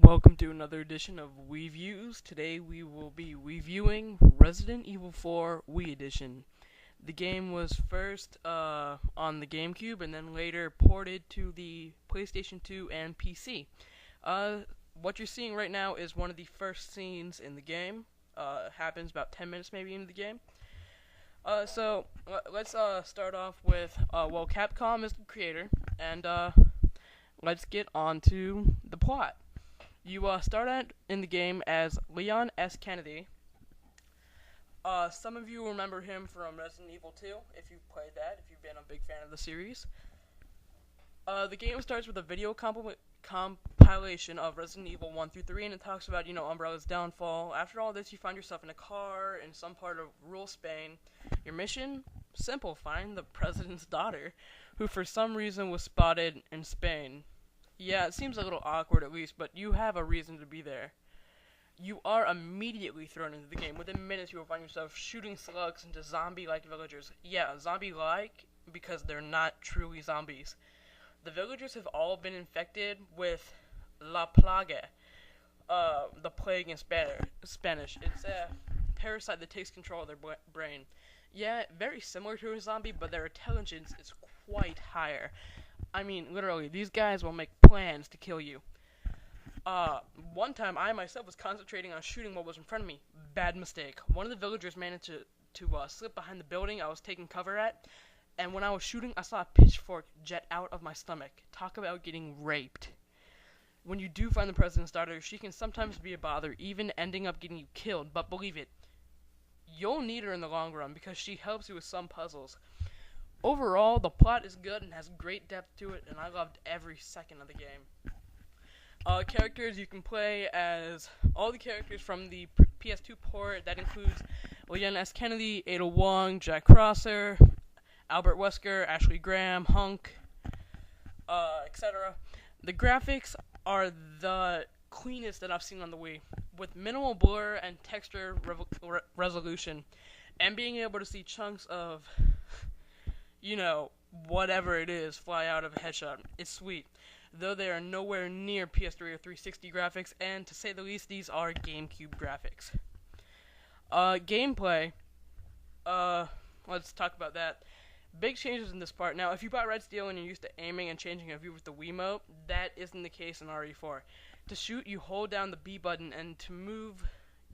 welcome to another edition of Wii Views. Today we will be reviewing Resident Evil 4 Wii Edition. The game was first on the GameCube and then later ported to the PlayStation 2 and PC. What you're seeing right now is one of the first scenes in the game. Happens about 10 minutes maybe into the game. Let's start off with, Capcom is the creator, and let's get on to the plot. You start out in the game as Leon S. Kennedy. Some of you remember him from Resident Evil 2, if you've played that, if you've been a big fan of the series. The game starts with a video compilation of Resident Evil 1 through 3, and it talks about, Umbrella's downfall. After all this, you find yourself in a car in some part of rural Spain. Your mission? Simple, find the president's daughter, who for some reason was spotted in Spain. Yeah, it seems a little awkward at least, but you have a reason to be there. You are immediately thrown into the game. Within minutes, you will find yourself shooting slugs into zombie-like villagers. Yeah, zombie-like because they're not truly zombies. The villagers have all been infected with La Plaga, the plague in Spanish. It's a parasite that takes control of their brain. Yeah, very similar to a zombie, but their intelligence is quite higher. I mean, literally, these guys will make plans to kill you. One time, I myself was concentrating on shooting what was in front of me. Bad mistake. One of the villagers managed to slip behind the building I was taking cover at, and when I was shooting, I saw a pitchfork jet out of my stomach. Talk about getting raped. When you do find the president's daughter, she can sometimes be a bother, even ending up getting you killed, but believe it, you'll need her in the long run because she helps you with some puzzles. Overall, the plot is good and has great depth to it, and I loved every second of the game. Characters, you can play as all the characters from the PS2 port. That includes Leon S. Kennedy, Ada Wong, Jack Crosser, Albert Wesker, Ashley Graham, Hunk, etc. The graphics are the cleanest that I've seen on the Wii, with minimal blur and texture resolution, and being able to see chunks of whatever it is fly out of a headshot. It's sweet, though they are nowhere near PS3 or 360 graphics, and to say the least, these are GameCube graphics. Gameplay, let's talk about that. Big changes in this part. Now, if you bought Red Steel and you're used to aiming and changing a view with the Wiimote, that isn't the case in RE4. To shoot, you hold down the B button, and to move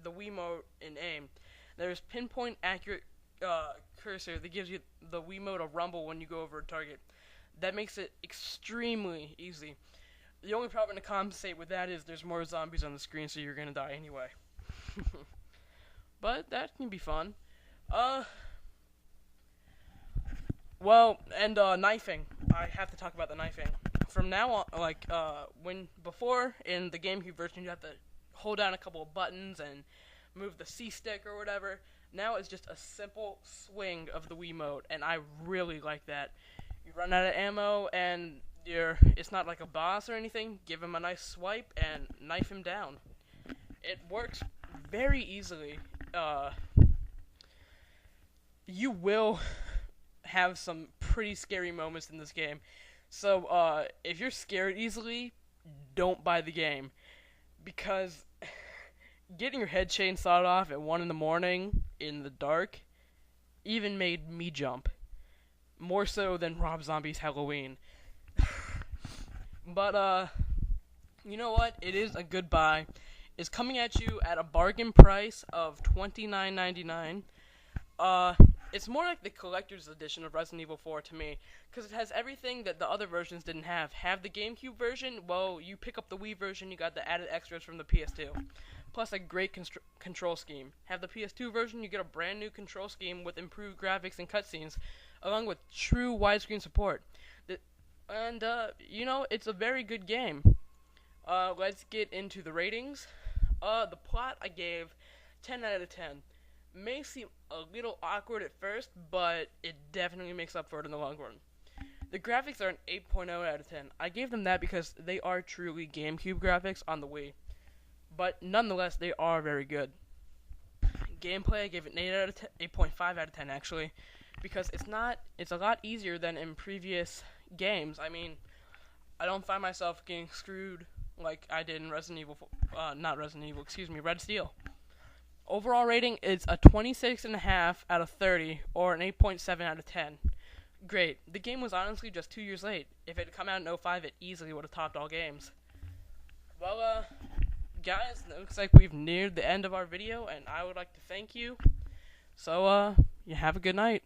the Wiimote in aim, there's pinpoint accurate cursor that gives you the Wiimote a rumble when you go over a target. That makes it extremely easy. The only problem to compensate with that is there's more zombies on the screen, so you're gonna die anyway. But that can be fun. Knifing. I have to talk about the knifing. From now on, before in the GameCube version, you have to hold down a couple of buttons and move the C stick or whatever. Now it's just a simple swing of the Wiimote, and I really like that. You run out of ammo, and it's not like a boss or anything. Give him a nice swipe and knife him down. It works very easily. You will have some pretty scary moments in this game. So, if you're scared easily, don't buy the game. Because getting your head chainsawed off at 1 in the morning in the dark even made me jump. More so than Rob Zombie's Halloween. But, you know what? It is a good buy. It's coming at you at a bargain price of $29.99. It's more like the collector's edition of Resident Evil 4 to me, because it has everything that the other versions didn't have. Have the GameCube version? Well, you pick up the Wii version, you got the added extras from the PS2. Plus a great control scheme. Have the PS2 version, you get a brand new control scheme with improved graphics and cutscenes, along with true widescreen support. It's a very good game. Let's get into the ratings. The plot I gave 10 out of 10. May seem a little awkward at first, but it definitely makes up for it in the long run. The graphics are an 8.0 out of 10. I gave them that because they are truly GameCube graphics on the Wii. But nonetheless, they are very good. Gameplay, I gave it an 8 out of 10, 8.5 out of 10 actually, because it's a lot easier than in previous games. I mean, I don't find myself getting screwed like I did in Red Steel. Overall rating is a 26.5 out of 30 or an 8.7 out of 10. Great. The game was honestly just 2 years late. If it had come out in '05, it easily would have topped all games. Well, guys, it looks like we've neared the end of our video, and I would like to thank you. So, you have a good night.